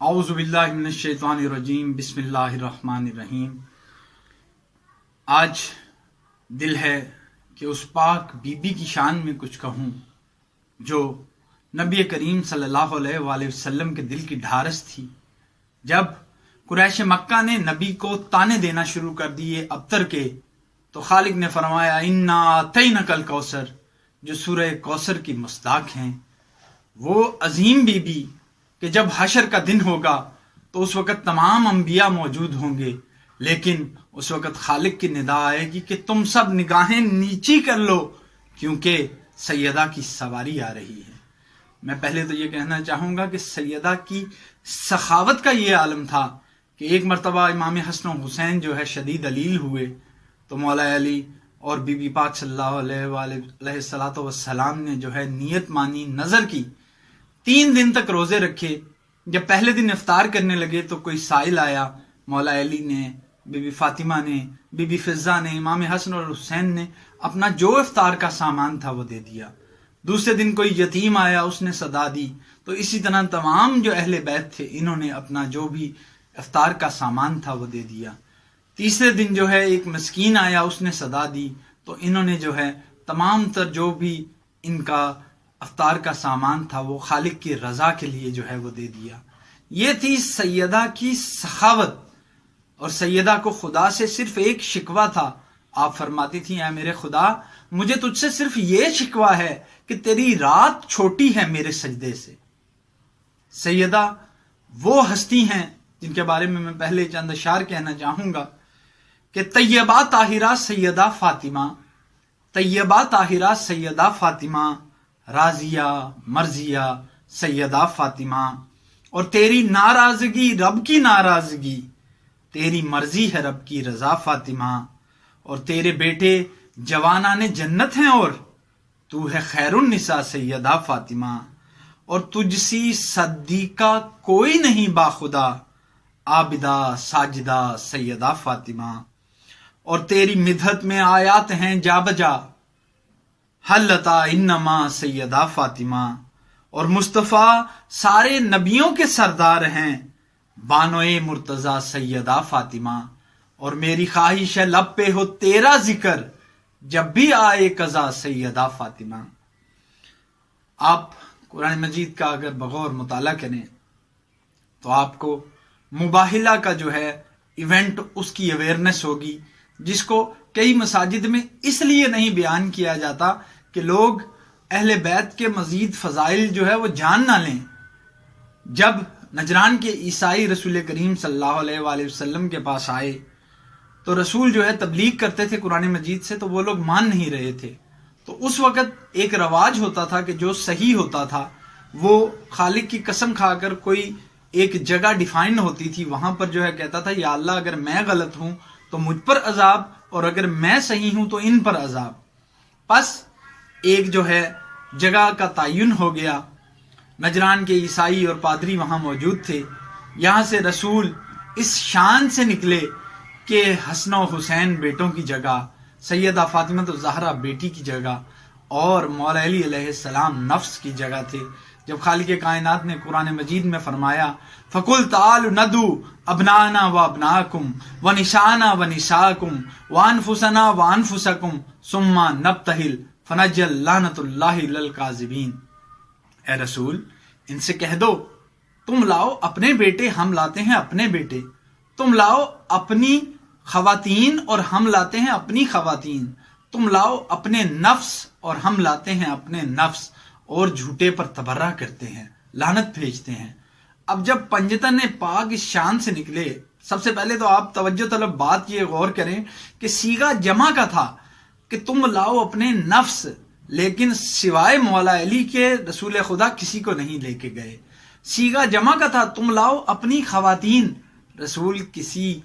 औज़ु बिल्लाहि मिनश शैतानिर रजीम बिस्मिल्लाहिर रहमानिर रहीम। आज दिल है कि उस पाक बीबी की शान में कुछ कहूँ जो नबी करीम सल्लल्लाहु अलैहि वसल्लम के दिल की ढारस थी। जब कुरैश मक्का ने नबी को ताने देना शुरू कर दिए अबतर के, तो खालिक ने फरमाया इन्ना अतैनकल कौसर, जो सूरह कौसर की मस्दाक हैं। वो अजीम बीबी कि जब हशर का दिन होगा तो उस वक़्त तमाम अंबिया मौजूद होंगे, लेकिन उस वक़्त खालिक की निदा आएगी कि तुम सब निगाहें नीची कर लो क्योंकि सैयदा की सवारी आ रही है। मैं पहले तो ये कहना चाहूँगा कि सैयदा की सखावत का ये आलम था कि एक मरतबा इमाम हसन और हुसैन जो है शदीद अलील हुए, तो मौला अली और बीबी पाक सल्लल्लाहु अलैहि वसल्लम ने जो है नियत मानी, नज़र की, 3 दिन तक रोजे रखे। जब पहले दिन इफ्तार करने लगे तो कोई साइल आया, मौला अली ने, बीबी फातिमा ने, बीबी फिजा ने, इमाम हसन और हुसैन ने अपना जो इफ्तार का सामान था वो दे दिया। दूसरे दिन कोई यतीम आया, उसने सदा दी। तो इसी तरह तमाम जो अहले बैत थे इन्होंने अपना जो भी इफ्तार का सामान था वो दे दिया। तीसरे दिन जो है एक मस्कीन आया, उसने सदा दी। तो इन्होंने जो है तमाम तर जो भी इनका अफ्तार का सामान था वो खालिक की रजा के लिए जो है वो दे दिया। ये थी सैयदा की सखावत। और सैयदा को खुदा से सिर्फ एक शिकवा था। आप फरमाती थी, ऐ मेरे खुदा, मुझे तुझसे सिर्फ ये शिकवा है कि तेरी रात छोटी है मेरे सजदे से। सैयदा वो हस्ती हैं जिनके बारे में मैं पहले चंद अशार कहना चाहूंगा कि तैयबा ताहिरा सैयदा फातिमा, तैयबा ताहिरा सैयदा फातिमा, राजिया मर्जिया सैयदा फातिमा। और तेरी नाराजगी रब की नाराजगी, तेरी मर्जी है रब की रजा फातिमा। और तेरे बेटे जवाना ने जन्नत हैं और तू है खैरुन निसा सैयदा फातिमा। और तुझसी सद्दीका कोई नहीं बाखुदा, आबिदा साजिदा सैयदा फातिमा। और तेरी मिदहत में आयात हैं जा बजा, हल्लता इन्नमा सैयदा फातिमा। और मुस्तफ़ा सारे नबियों के सरदार हैं, बानोए मुर्तज़ा सैयदा फातिमा। और मेरी ख्वाहिश है लब पे हो तेरा जिक्र, जब भी आए कज़ा सैयदा फातिमा। आप कुरान मजीद का अगर बगौर मुताला करें तो आपको मुबाहिला का जो है इवेंट, उसकी अवेयरनेस होगी, जिसको कई मसाजिद में इसलिए नहीं बयान किया जाता कि लोग अहले बैत के मजीद फ़ज़ाइल जो है वो जान ना लें। जब नजरान के ईसाई रसूल करीम सल्लल्लाहु अलैहि वसल्लम के पास आए तो रसूल जो है तबलीग करते थे कुरान मजीद से, तो वो लोग मान नहीं रहे थे। तो उस वक़्त एक रवाज होता था कि जो सही होता था वो खालिक की कसम खाकर कोई एक जगह डिफाइन होती थी, वहां पर जो है कहता था, या अल्लाह अगर मैं गलत हूं तो मुझ पर अजाब, और अगर मैं सही हूं तो इन पर अजाब। बस एक जो है जगह का तयन हो गया। नजरान के ईसाई और पादरी वहां मौजूद थे। यहां से रसूल इस शान से निकले कि हसन और हुसैन बेटों की जगह, सैयदा फातिमा तो ज़हरा बेटी की जगह, और मौला अली अलैहिस्सलाम नफ्स की जगह थे। जब खालिक कायनात ने कुरान मजीद में फरमाया फ़कुल तालु नदू अबनाना व अबनाकुम व निशाना व निशाकुम व अनफुसना व अनफुसकुम सुम्मा नबतहिल फनजल लानतुल्लाहि लल काज़िबीन। ए रसूल, इनसे कह दो, तुम लाओ अपने बेटे, हम लाते हैं अपने बेटे। तुम लाओ अपनी खवातीन और हम लाते हैं अपनी खवातीन। तुम लाओ अपने नफ्स और हम लाते हैं अपने नफ्स, और झूठे पर तबर्रा करते हैं, लानत भेजते हैं। अब जब पंजतन पाक इस शान से निकले, सबसे पहले तो आप तवज्जो तलब बात ये गौर करें कि सीगा जमा का था कि तुम लाओ अपने नफ्स, लेकिन सिवाय मौला अली के रसूल खुदा किसी को नहीं लेके गए। सीगा जमा का था, तुम लाओ अपनी खवातीन, रसूल किसी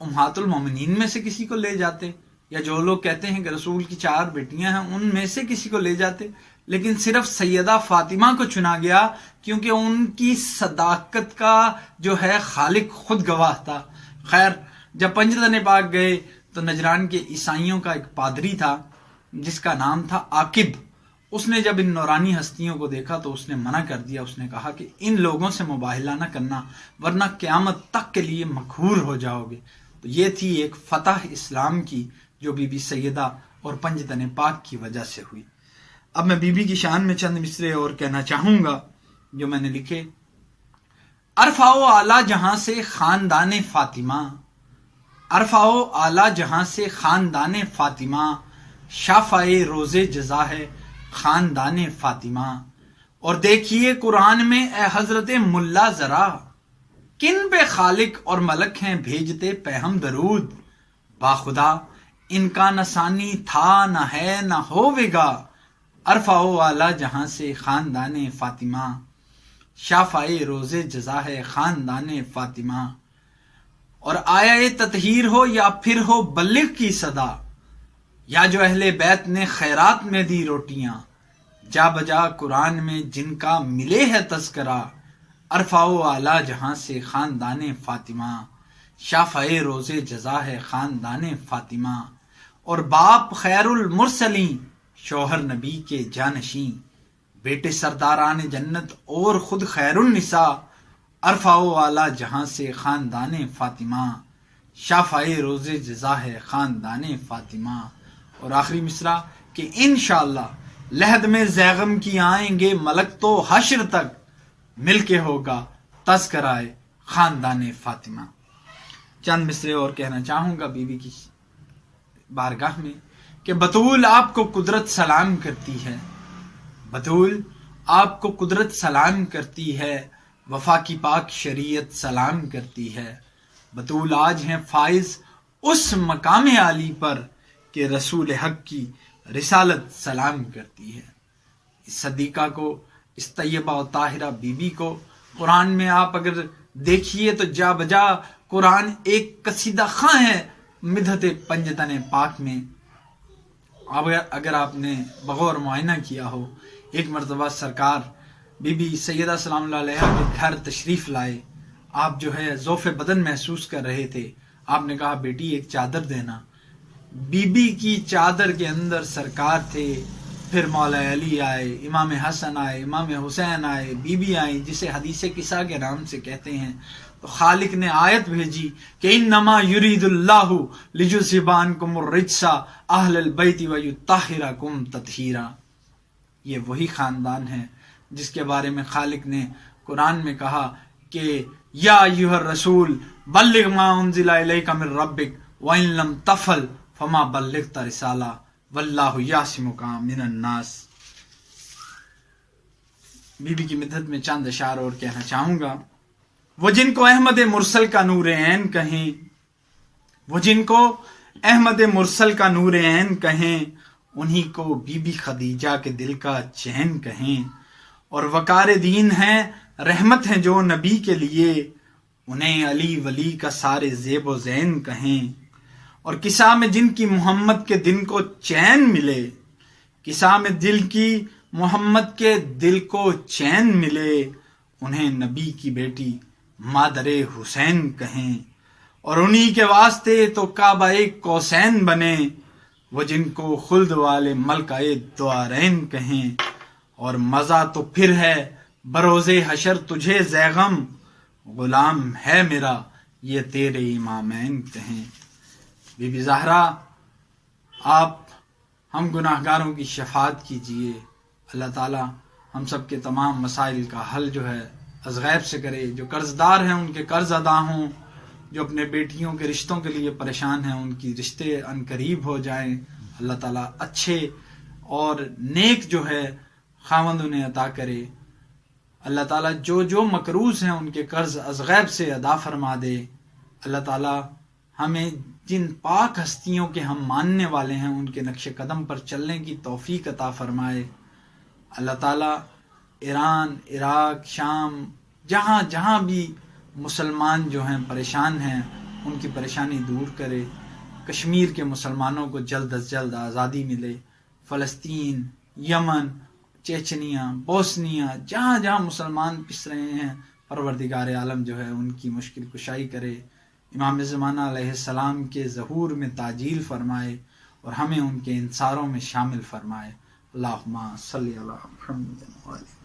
उम्महातुल मोमिनीन में से किसी को ले जाते, या जो लोग कहते हैं कि रसूल की 4 बेटियां हैं उनमें से किसी को ले जाते, लेकिन सिर्फ सैयदा फातिमा को चुना गया क्योंकि उनकी सदाकत का जो है खालिक खुद गवाह था। खैर, जब पंजतन पाक गए तो नजरान के ईसाइयों का एक पादरी था जिसका नाम था आकिब, اس نے جب ان نورانی ہستیوں کو دیکھا تو اس نے منع کر دیا. اس نے کہا کہ ان لوگوں سے مباہلہ نہ کرنا ورنہ قیامت تک کے لیے مقہور ہو جاؤ گے. تو یہ تھی ایک فتح اسلام کی جو بی بی سیدہ اور پنجتن پاک کی وجہ سے ہوئی. اب میں بی بی کی شان میں چند مصرے اور کہنا چاہوں گا جو میں نے لکھے. عرفہ و اعلیٰ جہاں سے خاندان فاطمہ، عرفہ و اعلیٰ جہاں سے خاندان فاطمہ، شافع روز جزا ہے خاندان فاطمہ. اور دیکھیے قرآن میں اے حضرت ملا ذرا، کن پہ خالق اور ملک ہیں بھیجتے پیہم درود. باخدا ان کا نہ ثانی تھا نہ ہے نہ ہوگا. عرفہ و اعلیٰ جہاں سے خاندان فاطمہ، شافع روز جزا ہے خاندان فاطمہ. اور آیا تطہیر ہو یا پھر ہو بلغ کی صدا، یا جو اہل بیت نے خیرات میں دی روٹیاں، جا بجا قرآن میں جن کا ملے ہے تذکرہ. عرفہ و اعلیٰ جہاں سے خاندان فاطمہ، شافع روز جزا ہے خاندان فاطمہ. اور باپ خیر المرسلین، شوہر نبی کے جانشین، بیٹے سرداران جنت اور خود خیر النساء. عرفہ و اعلیٰ جہاں سے خاندان فاطمہ، شافع روز جزا ہے خاندان فاطمہ. اور آخری مصرع کہ انشاءاللہ لحد میں زیغم کی آئیں گے ملک تو حشر تک، مل کے ہوگا تذکرہ خاندان فاطمہ. چند مصرے اور کہنا چاہوں گا بی بی کی بارگاہ میں کہ بطول آپ کو قدرت سلام کرتی ہے، بطول آپ کو قدرت سلام کرتی ہے، وفا کی پاک شریعت سلام کرتی ہے. بطول آج ہیں فائز اس مقام عالی پر کہ رسول حق کی رسالت سلام کرتی ہے. اس صدیقہ کو، اس طیبہ و طاہرہ بی بی کو قرآن میں آپ اگر دیکھیے تو جا بجا قرآن ایک قصیدہ خواں ہے مدحت پنجتن پاک میں. اگر آپ نے بغور معائنہ کیا ہو، ایک مرتبہ سرکار بی بی سیدہ سلام اللہ علیہ کے گھر تشریف لائے. آپ جو ہے ضعف بدن محسوس کر رہے تھے. آپ نے کہا بیٹی ایک چادر دینا. بی بی کی چادر کے اندر سرکار تھے. پھر مولا علی آئے، امام حسن آئے، امام حسین آئے، بی بی آئیں جسے حدیث قصہ کے نام سے کہتے ہیں. تو خالق نے آیت بھیجی کہ انما یرید اللہ لیذھب عنکم الرجس اہل البیت ویطہرکم تطہیرا. یہ وہی خاندان ہے جس کے بارے میں خالق نے قرآن میں کہا کہ یا ایھا الرسول بلغ ما انزل الیک من ربک وان لم تفعل فما بلغت رسالہ واللہ یعصمک من الناس. بی بی کی مدحت میں چند اشعار اور کہنا چاہوں گا. وہ جن کو احمد مرسل کا نور عین کہیں، وہ جن کو احمد مرسل کا نور عین کہیں، انہی کو بی بی خدیجہ کے دل کا چین کہیں. اور وقار دین ہیں، رحمت ہیں جو نبی کے لیے، انہیں علی ولی کا سارے زیب و زین کہیں. اور قصہ میں جن کی محمد کے دن کو چین ملے، قصہ میں دل کی محمد کے دل کو چین ملے، انہیں نبی کی بیٹی مادر حسین کہیں. اور انہی کے واسطے تو کعبہ قوسین بنے، وہ جن کو خلد والے ملکہ دوارین کہیں. اور مزہ تو پھر ہے بروز حشر تجھے زیغم، غلام ہے میرا یہ تیرے امامین کہیں. بی بی زہرا آپ ہم گناہ گاروں کی شفاعت کیجئے. اللہ تعالی ہم سب کے تمام مسائل کا حل جو ہے از غیب سے کرے. جو قرض دار ہیں ان کے قرض ادا ہوں، جو اپنے بیٹیوں کے رشتوں کے لیے پریشان ہیں ان کی رشتے ان قریب ہو جائیں. اللہ تعالیٰ اچھے اور نیک جو ہے خاوند انہیں عطا کرے. اللہ تعالیٰ جو جو مقروض ہیں ان کے قرض از غیب سے ادا فرما دے. اللہ تعالیٰ ہمیں جن پاک ہستیوں کے ہم ماننے والے ہیں ان کے نقش قدم پر چلنے کی توفیق عطا فرمائے. اللہ تعالیٰ ایران، عراق، شام، جہاں جہاں بھی مسلمان جو ہیں پریشان ہیں ان کی پریشانی دور کرے. کشمیر کے مسلمانوں کو جلد از جلد آزادی ملے. فلسطین، یمن، چیچنیا، بوسنیا، جہاں جہاں مسلمان پس رہے ہیں پروردگار عالم جو ہے ان کی مشکل کشائی کرے. امام زمانہ علیہ السلام کے ظہور میں تعجیل فرمائے اور ہمیں ان کے انصاروں میں شامل فرمائے. اللہم صلی علی محمد و علی